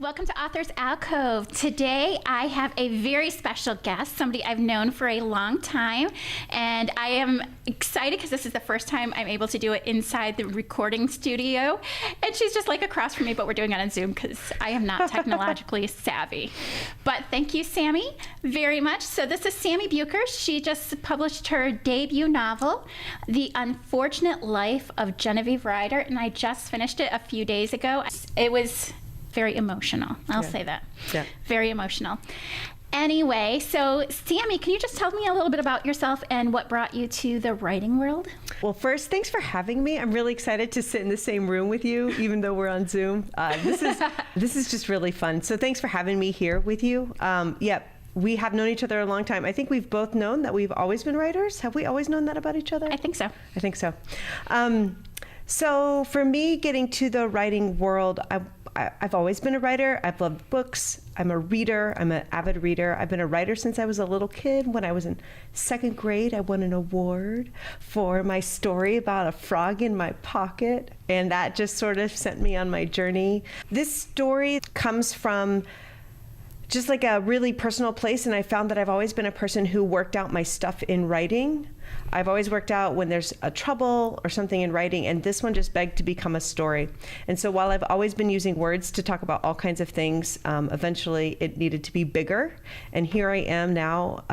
Welcome to Authors Alcove. Today I have a very special guest, somebody I've known for a long time, and I am excited because this is the first time I'm able to do it inside the recording studio, and she's just like across from me, but we're doing it on Zoom because I am not technologically savvy. But thank you, Sammy, very much. So this is Sammy Beuker. She just published her debut novel, The Unfortunate Life of Genevieve Ryder, and I just finished it a few days ago. It was very emotional. I'll say that. Yeah. Very emotional. Anyway, so Sammy, can you just tell me a little bit about yourself and what brought you to the writing world? Well, first, thanks for having me. I'm really excited to sit in the same room with you, even though we're on Zoom. This is just really fun. So thanks for having me here with you. We have known each other a long time. I think we've both known that we've always been writers. Have we always known that about each other? I think so. I think so. So for me, getting to the writing world, I've always been a writer. I've loved books. I'm a reader. I'm an avid reader. I've been a writer since I was a little kid. When I was in second grade, I won an award for my story about a frog in my pocket, and that just sort of sent me on my journey. This story comes from just like a really personal place, and I found that I've always been a person who worked out my stuff in writing. I've always worked out when there's a trouble or something in writing, and this one just begged to become a story. And so while I've always been using words to talk about all kinds of things, eventually it needed to be bigger. And here I am now,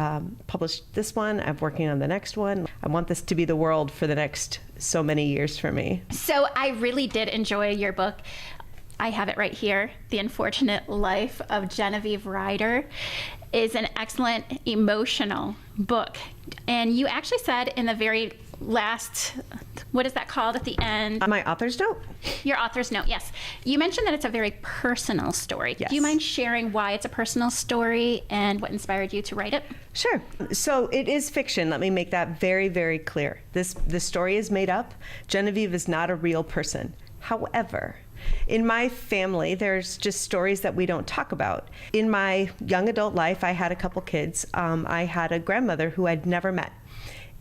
published this one. I'm working on the next one. I want this to be the world for the next so many years for me. So I really did enjoy your book. I have it right here. The Unfortunate Life of Genevieve Ryder is an excellent emotional book. And you actually said in the very last, what is that called at the end? My author's note? Your author's note, yes. You mentioned that it's a very personal story. Yes. Do you mind sharing why it's a personal story and what inspired you to write it? Sure. So it is fiction. Let me make that very, very clear. This story is made up. Genevieve is not a real person. However, in my family, there's just stories that we don't talk about. In my young adult life, I had a couple kids. I had a grandmother who I'd never met,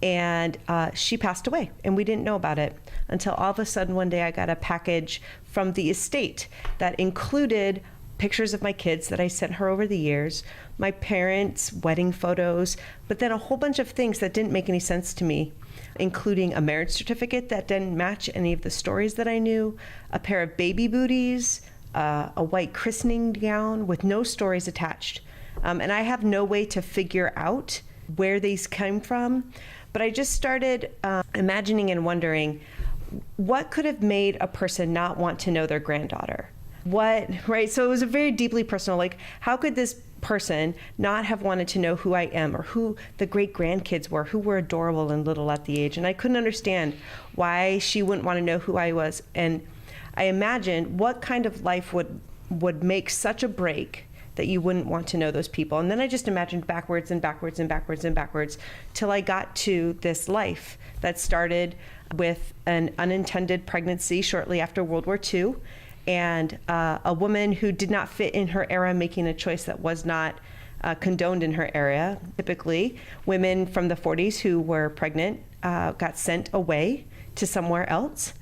and she passed away, and we didn't know about it until all of a sudden one day I got a package from the estate that included pictures of my kids that I sent her over the years, my parents' wedding photos, but then a whole bunch of things that didn't make any sense to me, including a marriage certificate that didn't match any of the stories that I knew, a pair of baby booties, a white christening gown with no stories attached. And I have no way to figure out where these came from, but I just started imagining and wondering what could have made a person not want to know their granddaughter. Right? So it was a very deeply personal, like, how could this person not have wanted to know who I am or who the great grandkids were, who were adorable and little at the age? And I couldn't understand why she wouldn't want to know who I was. And I imagined what kind of life would make such a break that you wouldn't want to know those people. And then I just imagined backwards and backwards and backwards and backwards till I got to this life that started with an unintended pregnancy shortly after World War II. And a woman who did not fit in her era making a choice that was not condoned in her era. Typically, women from the 40s who were pregnant got sent away to somewhere else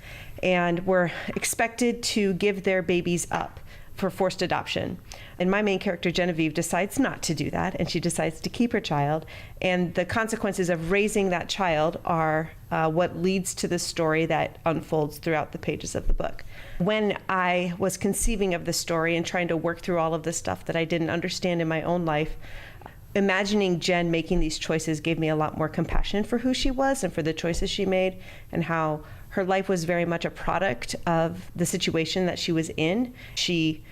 and were expected to give their babies up for forced adoption. And my main character, Genevieve, decides not to do that, and she decides to keep her child. And the consequences of raising that child are what leads to the story that unfolds throughout the pages of the book. When I was conceiving of the story and trying to work through all of the stuff that I didn't understand in my own life, imagining Jen making these choices gave me a lot more compassion for who she was and for the choices she made, and how her life was very much a product of the situation that she was in. She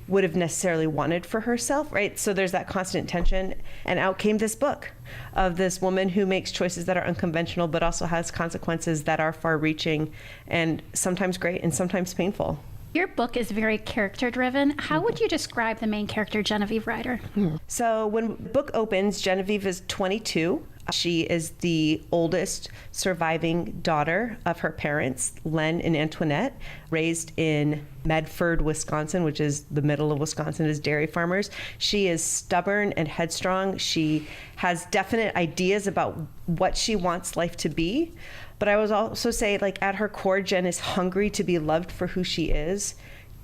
would have necessarily wanted for herself, right? So there's that constant tension, and out came this book of this woman who makes choices that are unconventional, but also has consequences that are far-reaching and sometimes great and sometimes painful. Your book is very character-driven. How would you describe the main character, Genevieve Ryder? So when the book opens, Genevieve is 22. She is the oldest surviving daughter of her parents, Len and Antoinette, raised in Medford, Wisconsin, which is the middle of Wisconsin, as dairy farmers. She is stubborn and headstrong. She has definite ideas about what she wants life to be. But I would also say, like, at her core, Jen is hungry to be loved for who she is,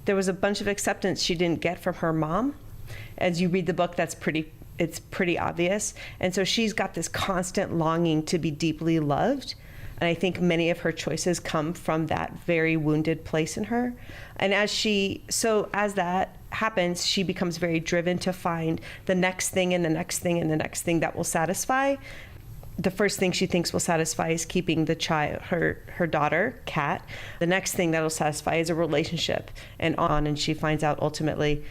there was a bunch of acceptance she didn't get from her mom. As you read the book, it's pretty obvious. And so she's got this constant longing to be deeply loved. And I think many of her choices come from that very wounded place in her. And as that happens, she becomes very driven to find the next thing and the next thing and the next thing that will satisfy. The first thing she thinks will satisfy is keeping the child, her daughter, Kat. The next thing that'll satisfy is a relationship, and she finds out ultimately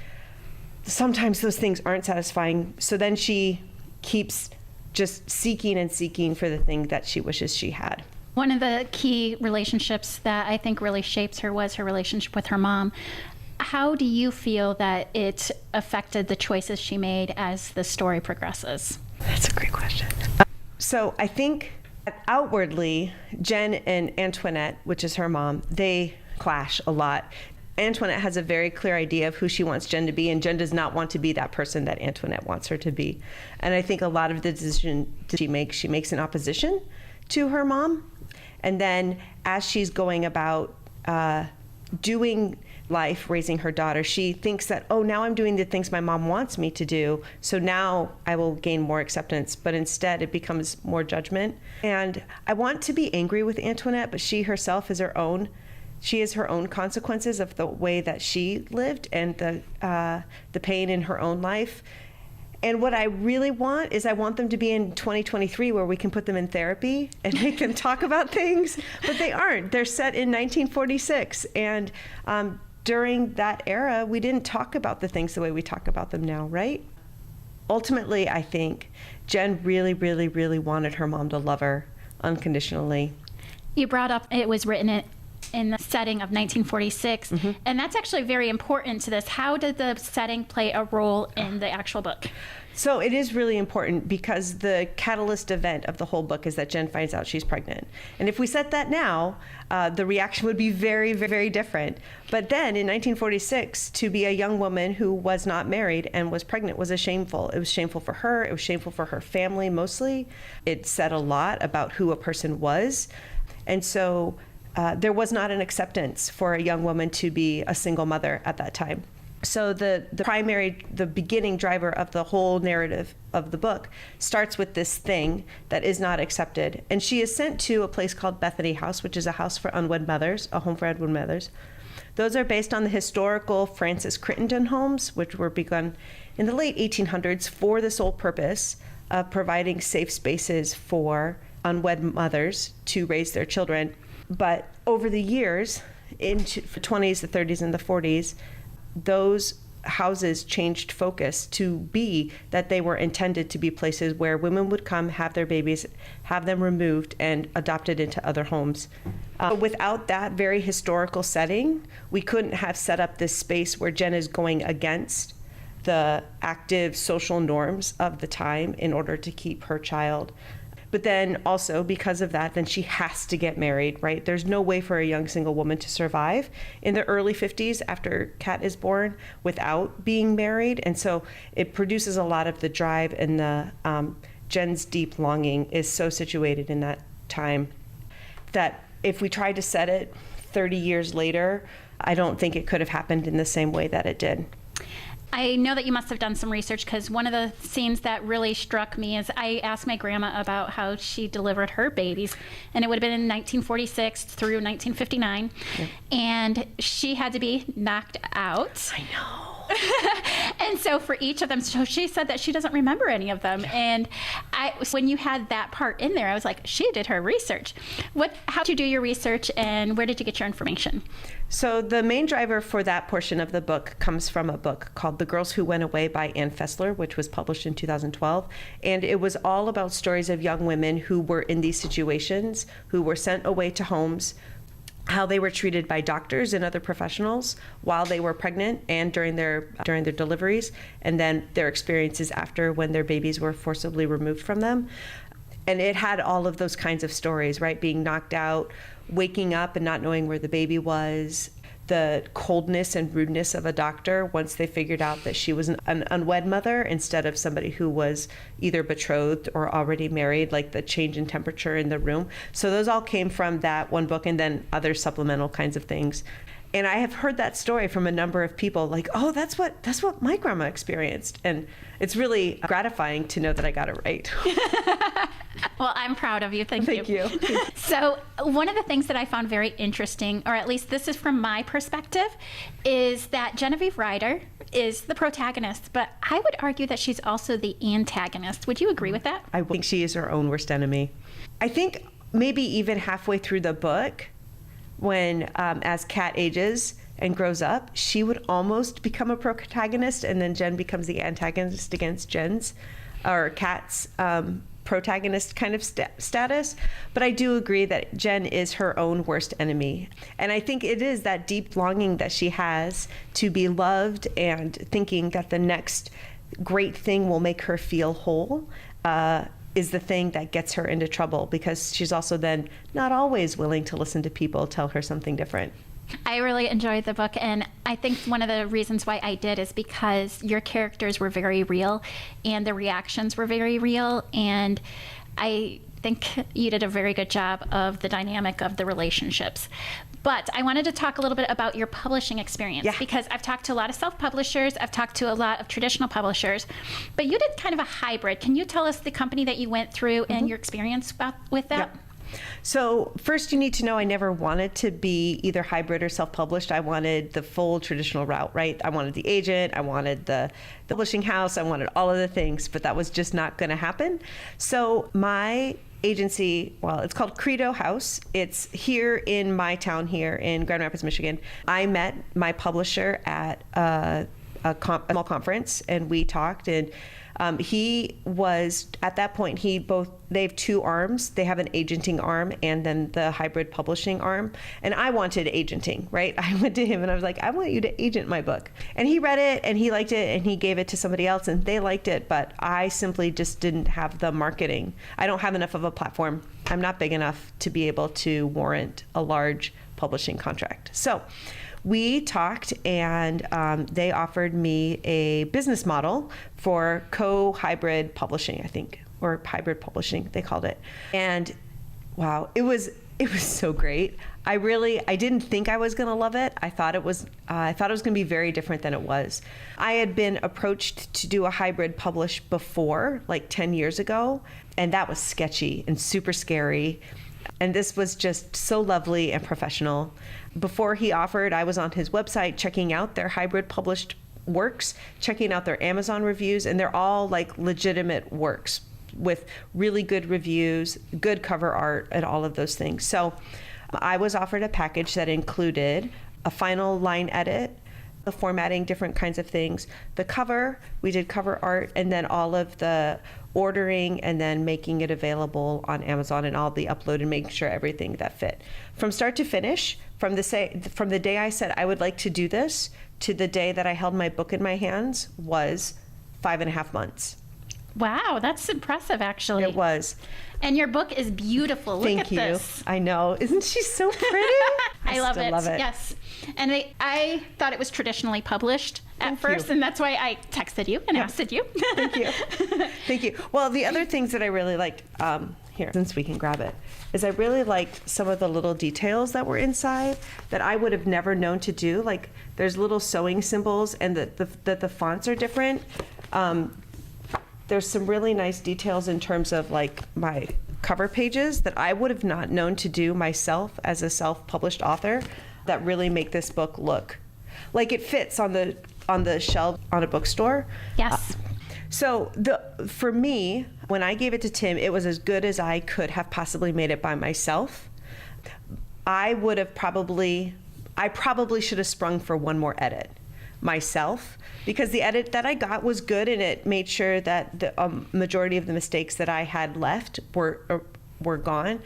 sometimes those things aren't satisfying. So then she keeps just seeking and seeking for the thing that she wishes she had. One of the key relationships that I think really shapes her was her relationship with her mom. How do you feel that it affected the choices she made as the story progresses? That's a great question. So I think outwardly, Jen and Antoinette, which is her mom, they clash a lot. Antoinette has a very clear idea of who she wants Jen to be, and Jen does not want to be that person that Antoinette wants her to be. And I think a lot of the decision she makes in opposition to her mom. And then as she's going about doing life, raising her daughter, she thinks that, oh, now I'm doing the things my mom wants me to do, so now I will gain more acceptance. But instead, it becomes more judgment. And I want to be angry with Antoinette, but she herself is she has her own consequences of the way that she lived and the pain in her own life. And what I really want is I want them to be in 2023 where we can put them in therapy and make them talk about things, but they aren't. They're set in 1946. And during that era, we didn't talk about the things the way we talk about them now, right? Ultimately, I think Jen really, really, really wanted her mom to love her unconditionally. You brought up it was written in the setting of 1946, and that's actually very important to this. How did the setting play a role in the actual book? So it is really important because the catalyst event of the whole book is that Jen finds out she's pregnant. And if we set that now, the reaction would be very, very different. But then in 1946, to be a young woman who was not married and was pregnant was shameful. It was shameful for her. It was shameful for her family mostly. It said a lot about who a person was. And so there was not an acceptance for a young woman to be a single mother at that time. So the beginning driver of the whole narrative of the book starts with this thing that is not accepted. And she is sent to a place called Bethany House, which is a house for unwed mothers, a home for unwed mothers. Those are based on the historical Frances Crittenden homes, which were begun in the late 1800s for the sole purpose of providing safe spaces for unwed mothers to raise their children. But over the years, into the 20s, the 30s, and the 40s, those houses changed focus to be that they were intended to be places where women would come, have their babies, have them removed, and adopted into other homes. Without that very historical setting, we couldn't have set up this space where Jen is going against the active social norms of the time in order to keep her child. But then also because of that, then she has to get married, right? There's no way for a young single woman to survive in the early 50s after Kat is born without being married. And so it produces a lot of the drive, and the Jen's deep longing is so situated in that time that if we tried to set it 30 years later, I don't think it could have happened in the same way that it did. I know that you must have done some research, because one of the scenes that really struck me is I asked my grandma about how she delivered her babies, and it would have been in 1946 through 1959, and she had to be knocked out. I know. And so for each of them, so she said that she doesn't remember any of them. And when you had that part in there, I was like, she did her research. How did you do your research, and where did you get your information? So the main driver for that portion of the book comes from a book called The Girls Who Went Away by Ann Fessler, which was published in 2012. And it was all about stories of young women who were in these situations, who were sent away to homes, how they were treated by doctors and other professionals while they were pregnant and during their deliveries, and then their experiences after, when their babies were forcibly removed from them. And it had all of those kinds of stories, right? Being knocked out, waking up and not knowing where the baby was, the coldness and rudeness of a doctor once they figured out that she was an unwed mother instead of somebody who was either betrothed or already married, like the change in temperature in the room. So those all came from that one book, and then other supplemental kinds of things. And I have heard that story from a number of people, like, oh, that's what my grandma experienced. And it's really gratifying to know that I got it right. Well, I'm proud of you. Thank you. Thank you. So one of the things that I found very interesting, or at least this is from my perspective, is that Genevieve Ryder is the protagonist, but I would argue that she's also the antagonist. Would you agree with that? I think she is her own worst enemy. I think maybe even halfway through the book, when as Kat ages and grows up, she would almost become a protagonist, and then Jen becomes the antagonist against Kat's protagonist kind of status. But I do agree that Jen is her own worst enemy. And I think it is that deep longing that she has to be loved and thinking that the next great thing will make her feel whole is the thing that gets her into trouble, because she's also then not always willing to listen to people tell her something different. I really enjoyed the book, and I think one of the reasons why I did is because your characters were very real and the reactions were very real, and I think you did a very good job of the dynamic of the relationships. But I wanted to talk a little bit about your publishing experience, because I've talked to a lot of self-publishers, I've talked to a lot of traditional publishers, but you did kind of a hybrid. Can you tell us the company that you went through and your experience with that? Yep. So first you need to know I never wanted to be either hybrid or self-published. I wanted the full traditional route, right? I wanted the agent, I wanted the publishing house, I wanted all of the things, but that was just not going to happen. So my agency, well, it's called Credo House. It's here in my town here in Grand Rapids, Michigan. I met my publisher at a small conference, and we talked, and he was, at that point, they have two arms. They have an agenting arm and then the hybrid publishing arm. And I wanted agenting, right? I went to him and I was like, I want you to agent my book. And he read it and he liked it and he gave it to somebody else and they liked it, but I simply just didn't have the marketing. I don't have enough of a platform. I'm not big enough to be able to warrant a large publishing contract. So we talked, and they offered me a business model for co-hybrid publishing, I think, or hybrid publishing, they called it. And wow, it was so great. I didn't think I was going to love it. I thought it was going to be very different than it was. I had been approached to do a hybrid publish before, like 10 years ago, and that was sketchy and super scary. And this was just so lovely and professional. Before he offered, I was on his website checking out their hybrid published works, checking out their Amazon reviews, and they're all like legitimate works with really good reviews, good cover art, and all of those things. So I was offered a package that included a final line edit, the formatting, different kinds of things, the cover, we did cover art, and then all of the ordering and then making it available on Amazon and all the upload and making sure everything that fit. From start to finish, from the day I said I would like to do this to the day that I held my book in my hands was 5.5 months. Wow, that's impressive, actually. It was. And your book is beautiful. Look at this. Thank you. I know. Isn't she so pretty? I love it. Love it. Yes. And I thought it was traditionally published at first, and that's why I texted you and asked you. Thank you. Thank you. Well, the other things that I really liked, here, since we can grab it, is I really liked some of the little details that were inside that I would have never known to do. Like there's little sewing symbols and that the fonts are different. There's some really nice details in terms of like my cover pages that I would have not known to do myself as a self-published author that really make this book look like it fits on the shelf on a bookstore. Yes. So for me, when I gave it to Tim, it was as good as I could have possibly made it by myself. I probably should have sprung for one more edit myself, because the edit that I got was good and it made sure that the majority of the mistakes that I had left were gone.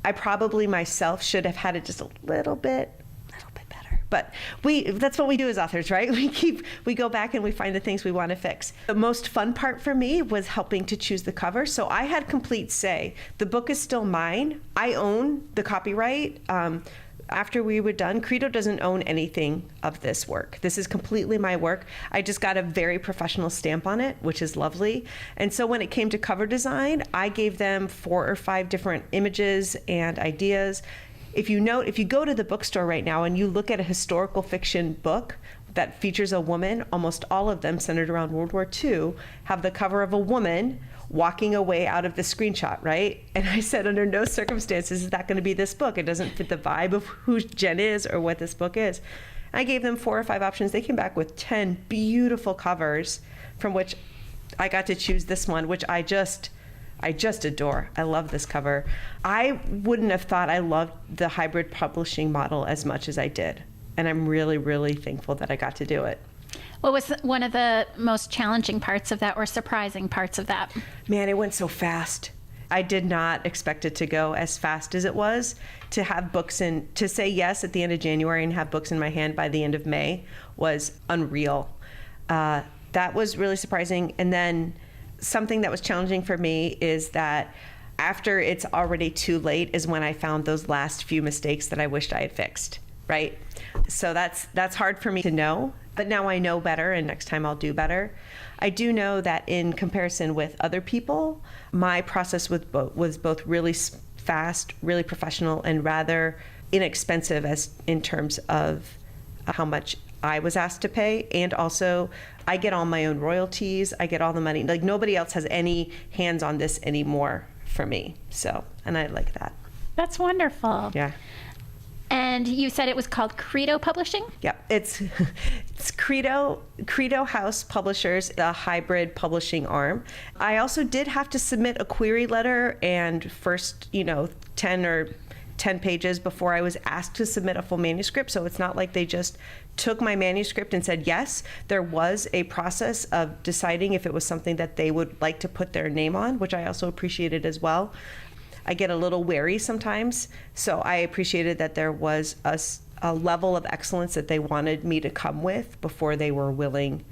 I probably myself should have had it just a little bit better. But that's what we do as authors, right? We go back and we find the things we want to fix. The most fun part for me was helping to choose the cover. So I had complete say. The book is still mine. I own the copyright. After we were done, Credo doesn't own anything of this work. This is completely my work. I just got a very professional stamp on it, which is lovely. And so when it came to cover design, I gave them 4 or 5 different images and ideas. if you go to the bookstore right now and you look at a historical fiction book that features a woman, almost all of them centered around World War II, have the cover of a woman walking away out of the screenshot, right? And I said, under no circumstances is that going to be this book. It doesn't fit the vibe of who Jen is or what this book is. I gave them 4 or 5 options. They came back with 10 beautiful covers, from which I got to choose this one, which I just adore. I love this cover. I wouldn't have thought I loved the hybrid publishing model as much as I did. And I'm really, really thankful that I got to do it. What was one of the most challenging parts of that, or surprising parts of that? Man, it went so fast. I did not expect it to go as fast as it was. To have books to say yes at the end of January and have books in my hand by the end of May was unreal. That was really surprising. And then something that was challenging for me is that after it's already too late is when I found those last few mistakes that I wished I had fixed, right? So that's hard for me to know, but now I know better, and next time I'll do better. I do know that in comparison with other people, my process was both really fast, really professional, and rather inexpensive as in terms of how much I was asked to pay. And also, I get all my own royalties. I get all the money. Like, nobody else has any hands on this anymore for me. So, and I like that. That's wonderful. Yeah. And you said it was called Credo Publishing? Yeah, it's Credo House Publishers, the hybrid publishing arm. I also did have to submit a query letter and first, 10 pages before I was asked to submit a full manuscript. So it's not like they just took my manuscript and said yes. There was a process of deciding if it was something that they would like to put their name on, which I also appreciated as well. I get a little wary sometimes, so I appreciated that there was a level of excellence that they wanted me to come with before they were willing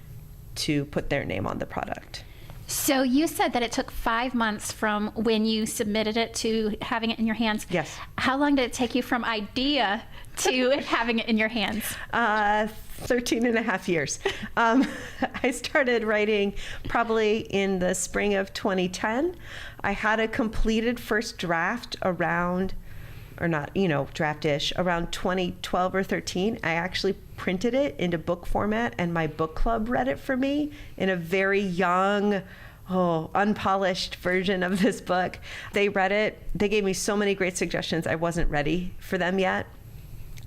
to put their name on the product. So you said that it took 5 months from when you submitted it to having it in your hands. Yes. How long did it take you from idea to having it in your hands? 13 and a half years. I started writing probably in the spring of 2010. I had a completed first draft around, or not, draft-ish, around 2012 or 13. I actually printed it into book format, and my book club read it for me in a very young, unpolished version of this book. They read it. They gave me so many great suggestions. I wasn't ready for them yet.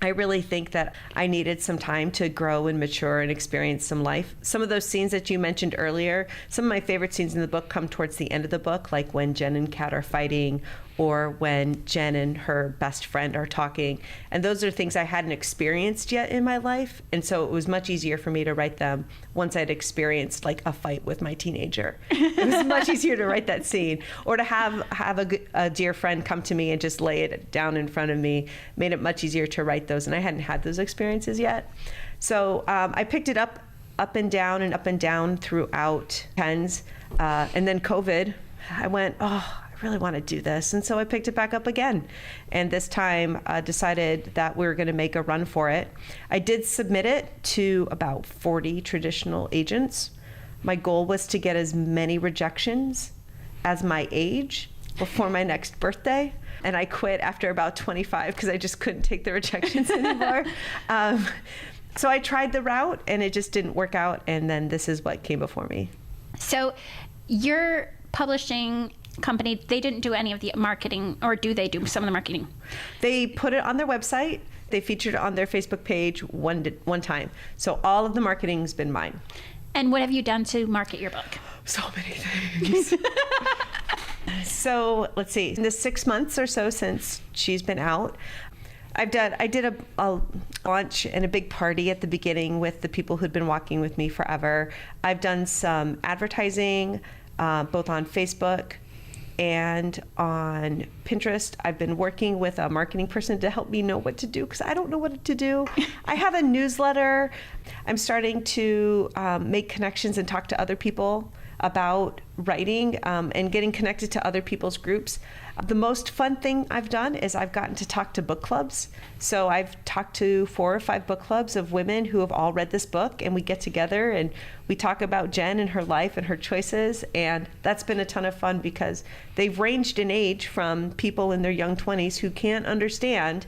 I really think that I needed some time to grow and mature and experience some life. Some of those scenes that you mentioned earlier, some of my favorite scenes in the book come towards the end of the book, like when Jen and Kat are fighting, or when Jen and her best friend are talking. And those are things I hadn't experienced yet in my life. And so it was much easier for me to write them once I'd experienced like a fight with my teenager. It was much easier to write that scene, or to have a dear friend come to me and just lay it down in front of me, made it much easier to write those. And I hadn't had those experiences yet. So I picked it up and down throughout pens. And then COVID, I went, I really want to do this. And so I picked it back up again. And this time decided that we were going to make a run for it. I did submit it to about 40 traditional agents. My goal was to get as many rejections as my age before my next birthday. And I quit after about 25 because I just couldn't take the rejections anymore. So I tried the route and it just didn't work out. And then this is what came before me. So your publishing company, they didn't do any of the marketing, or do they do some of the marketing? They put it on their website. They featured it on their Facebook page one time. So all of the marketing's been mine. And what have you done to market your book? So many things. So let's see, in the 6 months or so since she's been out, I did a launch and a big party at the beginning with the people who'd been walking with me forever. I've done some advertising, both on Facebook and on Pinterest. I've been working with a marketing person to help me know what to do because I don't know what to do. I have a newsletter. I'm starting to make connections and talk to other people about writing and getting connected to other people's groups. The most fun thing I've done is I've gotten to talk to book clubs. So I've talked to 4 or 5 book clubs of women who have all read this book, and we get together and we talk about Jen and her life and her choices. And that's been a ton of fun because they've ranged in age from people in their young 20s who can't understand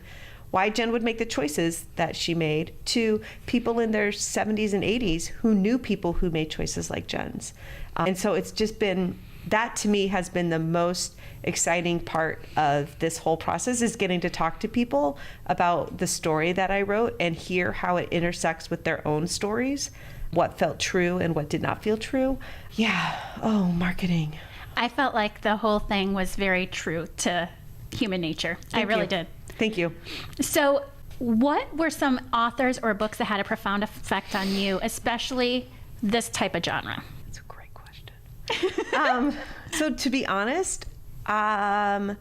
why Jen would make the choices that she made to people in their 70s and 80s who knew people who made choices like Jen's. And so it's just been, that to me has been the most exciting part of this whole process, is getting to talk to people about the story that I wrote and hear how it intersects with their own stories, what felt true and what did not feel true. Yeah. Oh, marketing. I felt like the whole thing was very true to human nature. I really did. Thank you. So what were some authors or books that had a profound effect on you, especially this type of genre? That's a great question. So to be honest, I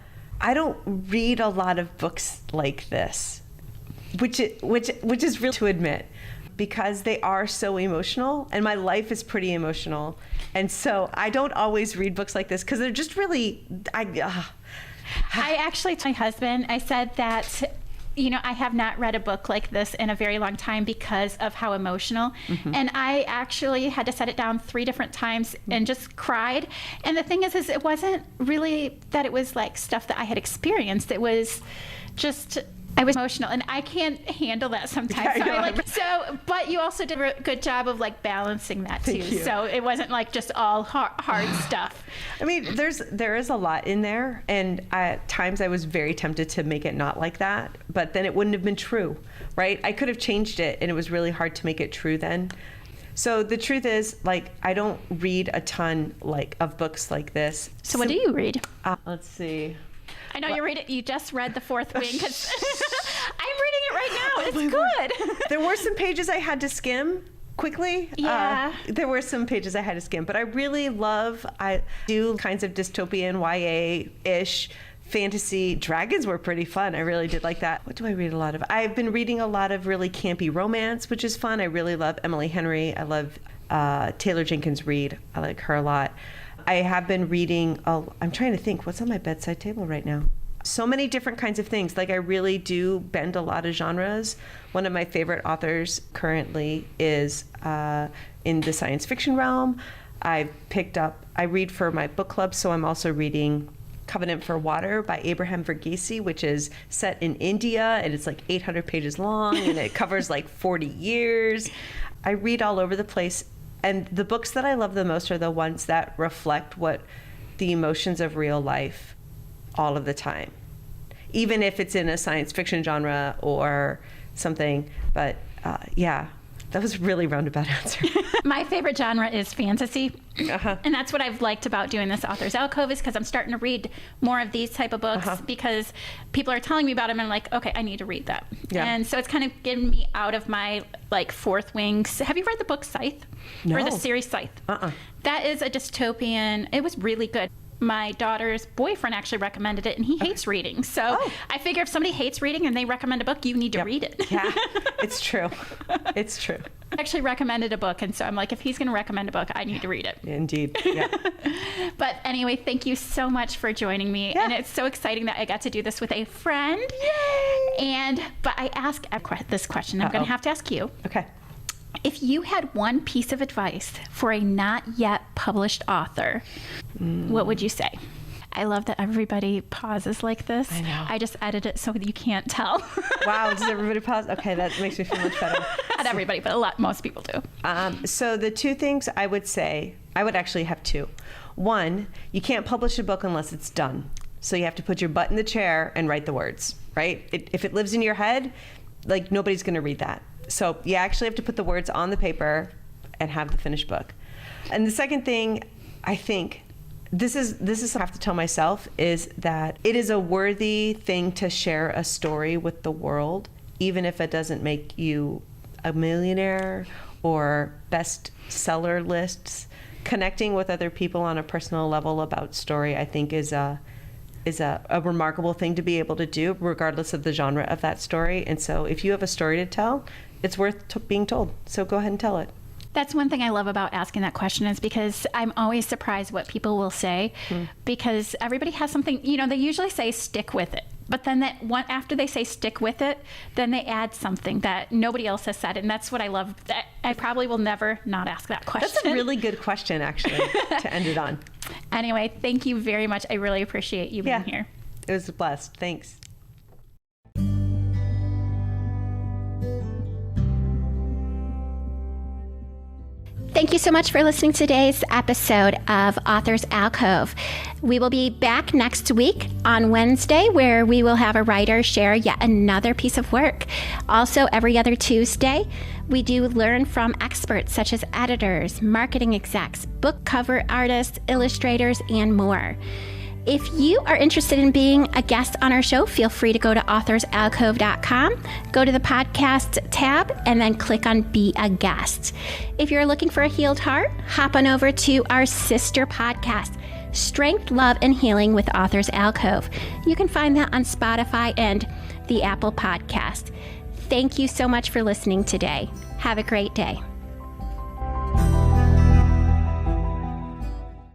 don't read a lot of books like this, which is real to admit, because they are so emotional, and my life is pretty emotional, and so I don't always read books like this because they're just really. I actually told my husband, I said that, I have not read a book like this in a very long time because of how emotional. Mm-hmm. And I actually had to set it down 3 different times and just cried. And the thing is it wasn't really that it was like stuff that I had experienced. It was just, I was emotional, and I can't handle that sometimes. But you also did a good job of like balancing that too. So it wasn't like just all hard stuff. I mean, there is a lot in there, and at times I was very tempted to make it not like that, but then it wouldn't have been true, right? I could have changed it, and it was really hard to make it true then. So the truth is, like, I don't read a ton of books like this. So what do you read? Let's see. I know you just read The Fourth Wing, because I'm reading it right now. It's good. There were some pages I had to skim quickly. Yeah. There were some pages I had to skim, but I do kinds of dystopian YA-ish fantasy. Dragons were pretty fun. I really did like that. What do I read a lot of? I've been reading a lot of really campy romance, which is fun. I really love Emily Henry. I love Taylor Jenkins Reid. I like her a lot. I have been reading, I'm trying to think, what's on my bedside table right now? So many different kinds of things. Like, I really do bend a lot of genres. One of my favorite authors currently is in the science fiction realm. I read for my book club, so I'm also reading Covenant for Water by Abraham Verghese, which is set in India, and it's like 800 pages long, and it covers like 40 years. I read all over the place. And the books that I love the most are the ones that reflect the emotions of real life all of the time, even if it's in a science fiction genre or something. But yeah, that was a really roundabout answer. My favorite genre is fantasy. Uh-huh. And that's what I've liked about doing this Authors Alcove, is because I'm starting to read more of these type of books, because people are telling me about them, and I'm like, okay, I need to read that. Yeah. And so it's kind of getting me out of my fourth wings. Have you read the book Scythe? No. Or the series Scythe? That is a dystopian. It was really good. My daughter's boyfriend actually recommended it, and he hates reading. So I figure if somebody hates reading and they recommend a book, you need to read it. Yeah, it's true. It's true. I actually recommended a book, and so I'm like, if he's going to recommend a book, I need to read it. Indeed. Yeah. But anyway, thank you so much for joining me. Yeah. And it's so exciting that I got to do this with a friend. Yay! But I ask this question. I'm going to have to ask you. Okay. If you had one piece of advice for a not yet published author, what would you say? I love that everybody pauses like this. I know. I just edit it so that you can't tell. Wow, does everybody pause? Okay, that makes me feel much better. Not everybody, but most people do. So the 2 things I would say, I would actually have 2. 1, you can't publish a book unless it's done. So you have to put your butt in the chair and write the words, right? If it lives in your head, nobody's going to read that. So you actually have to put the words on the paper and have the finished book. And the second thing, I think, this is what I have to tell myself, is that it is a worthy thing to share a story with the world, even if it doesn't make you a millionaire or bestseller lists. Connecting with other people on a personal level about story, I think, is a remarkable thing to be able to do, regardless of the genre of that story. And so if you have a story to tell, it's worth being told. So go ahead and tell it. That's one thing I love about asking that question is because I'm always surprised what people will say because everybody has something, they usually say stick with it. But then after they say stick with it, then they add something that nobody else has said. And that's what I love. I probably will never not ask that question. That's a really good question, actually, to end it on. Anyway, thank you very much. I really appreciate you being here. It was a blast. Thanks. Thank you so much for listening to today's episode of Authors Alcove. We will be back next week on Wednesday, where we will have a writer share yet another piece of work. Also, every other Tuesday, we do learn from experts such as editors, marketing execs, book cover artists, illustrators, and more. If you are interested in being a guest on our show, feel free to go to authorsalcove.com, go to the podcast tab, and then click on Be a Guest. If you're looking for a healed heart, hop on over to our sister podcast, Strength, Love, and Healing with Authors Alcove. You can find that on Spotify and the Apple Podcast. Thank you so much for listening today. Have a great day.